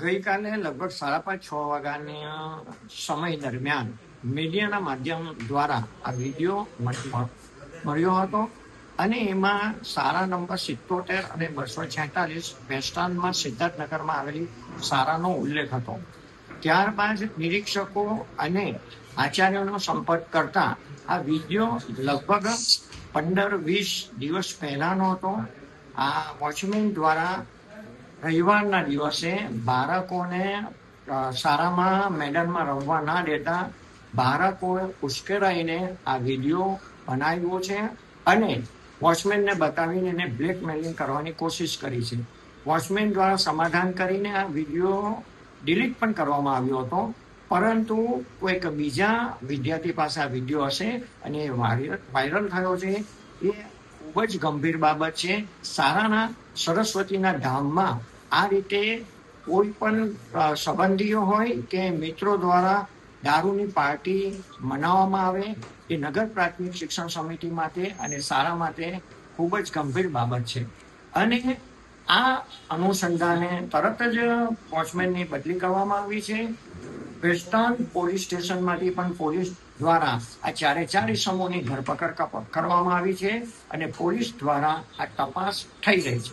ગઈકાલે લગભગ 5:30-6 વાગ્યાના સમય દરમિયાન મીડિયાના માધ્યમ દ્વારા આ વિડીયો મળ્યો હતો અને એમાં સારા નંબર 77 અને 246 વેસ્ટર્નમાં સિદ્ધાર્થનગરમાં આવેલી સારાનો ઉલ્લેખ હતો. ત્યારબાદ નિરીક્ષકો અને આચાર્યોનો સંપર્ક કરતા આ વિડીયો લગભગ 15-20 દિવસ પહેલાનો હતો. આ વોચમેન દ્વારા રવિવારના દિવસે બાળકોને શાળામાં મેદાનમાં રમવા ના દેતા બાળકોએ ઉશ્કેરાઈને આ વિડીયો બનાવ્યો છે અને વોચમેનને બતાવીને એને બ્લેકમેલિંગ કરવાની કોશિશ કરી છે. વોચમેન દ્વારા સમાધાન કરીને આ વિડીયો ડિલીટ પણ કરવામાં આવ્યો હતો, પરંતુ કોઈક બીજા વિદ્યાર્થી પાસે આ વિડીયો હશે અને એ વાયરલ થયો છે. એ ખૂબ જ ગંભીર બાબત છે. શાળાના સરસ્વતીના ધામમાં આ રીતે કોઈ પણ સંબંધીઓ હોય કે મિત્રો દ્વારા દારૂની પાર્ટી મનાવવામાં આવે એ નગર પ્રાથમિક શિક્ષણ સમિતિ માટે અને શાળા માટે ખૂબ જ ગંભીર બાબત છે. અને આ અનુસંધાને તરત જ વોચમેનની બદલી કરવામાં આવી છે. વેસ્ટર્ન પોલીસ સ્ટેશનમાંથી પણ પોલીસ દ્વારા આ ચારે ઇસમોની ધરપકડ કરવામાં આવી છે અને પોલીસ દ્વારા આ તપાસ થઈ રહી છે.